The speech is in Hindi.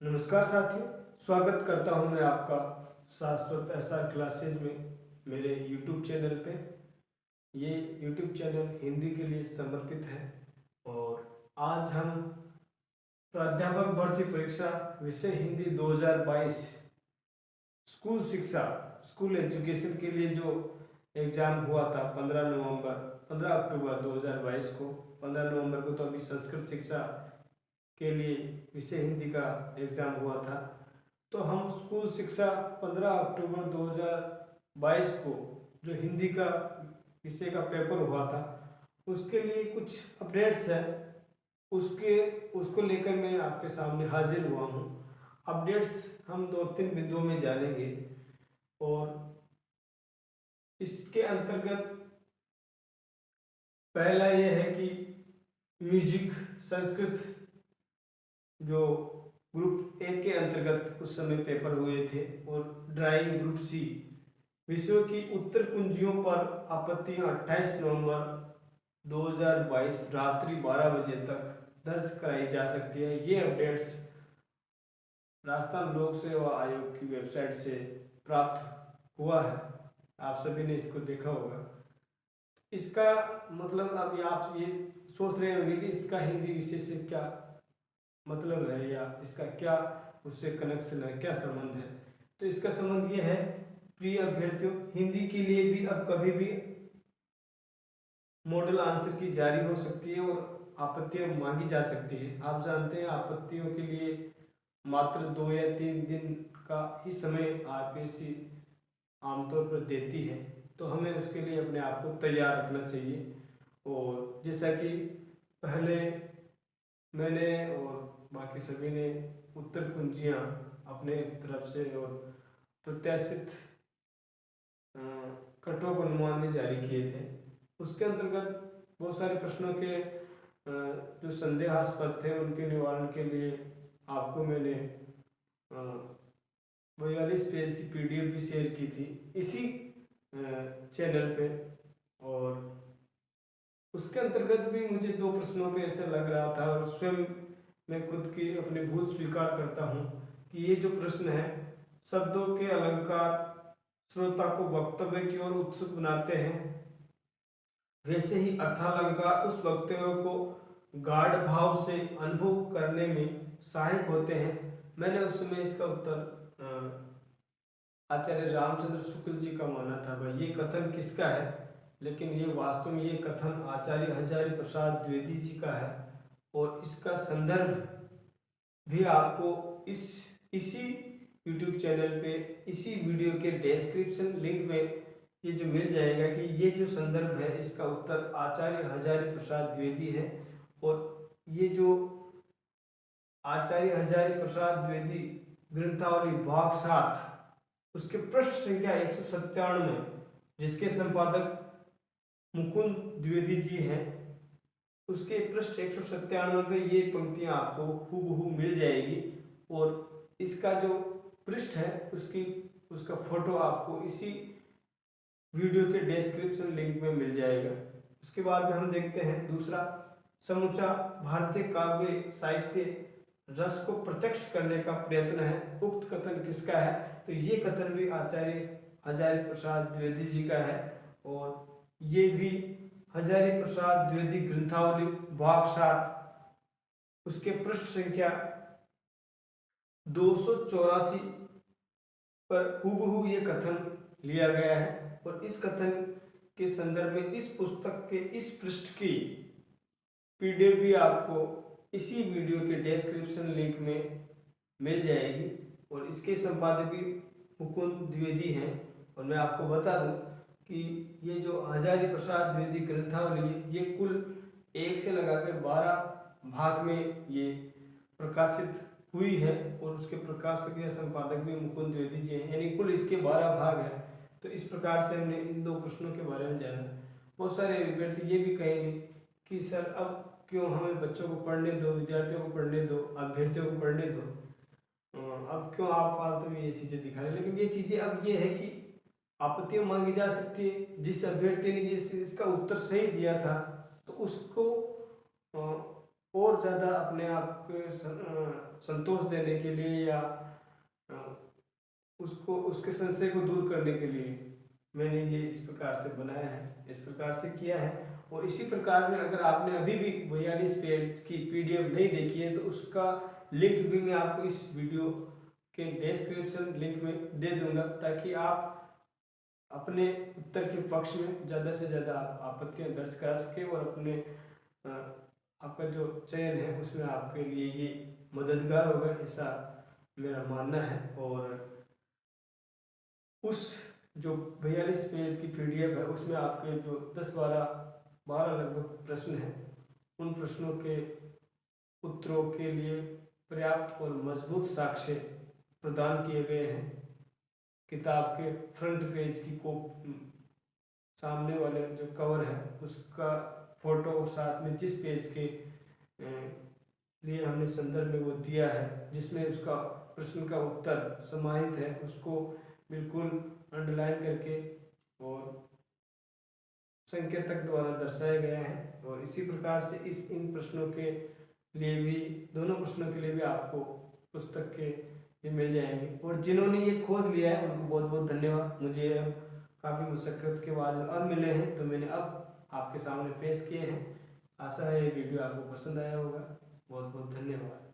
नमस्कार साथियों, स्वागत करता हूं मैं आपका शाश्वत एसआर क्लासेज में मेरे YouTube चैनल पे। ये YouTube चैनल हिंदी के लिए समर्पित है और आज हम प्राध्यापक भर्ती परीक्षा विषय हिंदी 2022 स्कूल शिक्षा स्कूल एजुकेशन के लिए जो एग्ज़ाम हुआ था 15 अक्टूबर 2022 को। 15 नवंबर को तो अभी संस्कृत शिक्षा के लिए विषय हिंदी का एग्ज़ाम हुआ था। तो हम स्कूल शिक्षा 15 अक्टूबर 2022 को जो हिंदी का विषय का पेपर हुआ था उसके लिए कुछ अपडेट्स हैं, उसको लेकर मैं आपके सामने हाजिर हुआ हूँ। अपडेट्स हम 2-3 बिंदुओं में जानेंगे और इसके अंतर्गत पहला यह है कि म्यूजिक संस्कृत जो ग्रुप ए के अंतर्गत उस समय पेपर हुए थे और ड्राइंग ग्रुप सी विषयों की उत्तर कुंजियों पर आपत्तियां 28 नवंबर 2022 रात्रि 12 बजे तक दर्ज कराई जा सकती है। ये अपडेट्स राजस्थान लोक सेवा आयोग की वेबसाइट से प्राप्त हुआ है। आप सभी ने इसको देखा होगा। इसका मतलब अब आप ये सोच रहे होंगे कि इसका हिंदी विषय से क्या मतलब है या इसका क्या उससे कनेक्शन है, क्या संबंध है। तो इसका संबंध ये है, प्रिय अभ्यर्थियों, हिंदी के लिए भी अब कभी भी मॉडल आंसर की जारी हो सकती है और आपत्तियां मांगी जा सकती है। आप जानते हैं आपत्तियों के लिए मात्र 2 या 3 दिन का ही समय आरपीएससी आमतौर पर देती है, तो हमें उसके लिए अपने आप को तैयार रखना चाहिए। और जैसा कि पहले मैंने और बाकी सभी ने उत्तर कुंजियाँ अपने तरफ से और प्रत्याशित कटऑफ अनुमान में जारी किए थे। उसके अंतर्गत बहुत सारे प्रश्नों के जो संदेहास्पद थे उनके निवारण के लिए आपको मैंने 42 पेज की पीडीएफ भी शेयर की थी इसी चैनल पे। और उसके अंतर्गत भी मुझे 2 प्रश्नों पे ऐसा लग रहा था और स्वयं मैं खुद की अपनी भूल स्वीकार करता हूँ कि ये जो प्रश्न है, शब्दों के अलंकार श्रोता को वक्तव्य की ओर उत्सुक बनाते हैं, वैसे ही अर्थालंकार उस वक्तव्य को गाढ़ भाव से अनुभव करने में सहायक होते हैं। मैंने उस समय इसका उत्तर आचार्य रामचंद्र शुक्ल जी का माना था। भाई ये कथन किसका है, लेकिन ये वास्तव में ये कथन आचार्य हजारी प्रसाद द्विवेदी जी का है और इसका संदर्भ भी आपको इसी YouTube चैनल पे इसी वीडियो के डिस्क्रिप्शन लिंक में ये जो मिल जाएगा कि ये जो संदर्भ है इसका उत्तर आचार्य हजारी प्रसाद द्विवेदी है। और ये जो आचार्य हजारी प्रसाद द्विवेदी ग्रंथावली भाग 7 उसके पृष्ठ संख्या 197 जिसके संपादक मुकुंद द्विवेदी जी हैं, उसके पृष्ठ 197 पे ये पंक्तियां आपको हूबहू मिल जाएगी। और इसका जो पृष्ठ है उसका फोटो आपको इसी वीडियो के डिस्क्रिप्शन लिंक में मिल जाएगा। उसके बाद में हम देखते हैं दूसरा, समूचा भारतीय काव्य साहित्य रस को प्रत्यक्ष करने का प्रयत्न है। उक्त कथन किसका है, तो ये कथन भी आचार्य हजारी प्रसाद द्विवेदी जी का है और ये भी हजारी प्रसाद द्विवेदी ग्रंथावली भाग 7 उसके पृष्ठ संख्या 284 पर हूबहू ये कथन लिया गया है। और इस कथन के संदर्भ में इस पुस्तक के इस पृष्ठ की पीडीएफ भी आपको इसी वीडियो के डिस्क्रिप्शन लिंक में मिल जाएगी और इसके संपादक भी मुकुंद द्विवेदी हैं। और मैं आपको बता दूं कि ये जो हजारी प्रसाद द्विवेदी ग्रंथावली ये कुल 1 से लगाकर 12 भाग में ये प्रकाशित हुई है और उसके प्रकाशक या संपादक भी मुकुंद द्विवेदी जी हैं, यानी कुल इसके 12 भाग हैं। तो इस प्रकार से हमने इन 2 प्रश्नों के बारे में जाना। बहुत सारे विद्यार्थी ये भी कहेंगे कि सर अब क्यों हमें बच्चों को पढ़ने दो, विद्यार्थियों को पढ़ने दो, अभ्यर्थियों को पढ़ने दो, अब क्यों आप फालतू में ये चीज़ें दिखा रहे हैं। लेकिन ये चीज़ें अब ये है कि आपत्तियां मांगी जा सकती है। जिस अभ्यर्थी ने जिस इसका उत्तर सही दिया था तो उसको और ज़्यादा अपने आप को संतोष देने के लिए या अ, उसको उसके संशय को दूर करने के लिए मैंने ये इस प्रकार से बनाया है, इस प्रकार से किया है। और इसी प्रकार में अगर आपने अभी भी 42 पेज की पीडीएफ नहीं देखी है तो उसका लिंक भी मैं आपको इस वीडियो के डिस्क्रिप्शन लिंक में दे दूंगा, ताकि आप अपने उत्तर के पक्ष में ज़्यादा से ज़्यादा आपत्तियां दर्ज करा सके और अपने अ, आपका जो चयन है उसमें आपके लिए ये मददगार होगा, ऐसा मेरा मानना है। और उस जो 42 पेज की पीडीएफ है उसमें आपके जो 10-12 लगभग प्रश्न हैं, उन प्रश्नों के उत्तरों के लिए पर्याप्त और मजबूत साक्ष्य प्रदान किए गए हैं। किताब के फ्रंट पेज की को सामने वाले जो कवर है उसका फोटो और साथ में जिस पेज के लिए हमने संदर्भ में वो दिया है जिसमें उसका प्रश्न का उत्तर समाहित है, उसको बिल्कुल अंडरलाइन करके और संकेतक द्वारा दर्शाया गया है। और इसी प्रकार से इन प्रश्नों के लिए भी, दोनों प्रश्नों के लिए भी आपको पुस्तक के ये मिल जाएंगे। और जिन्होंने ये खोज लिया है उनको बहुत बहुत धन्यवाद। मुझे अब काफ़ी मुशक्क़त के बाद अब मिले हैं तो मैंने अब आपके सामने पेश किए हैं। आशा है ये वीडियो आपको पसंद आया होगा। बहुत बहुत धन्यवाद।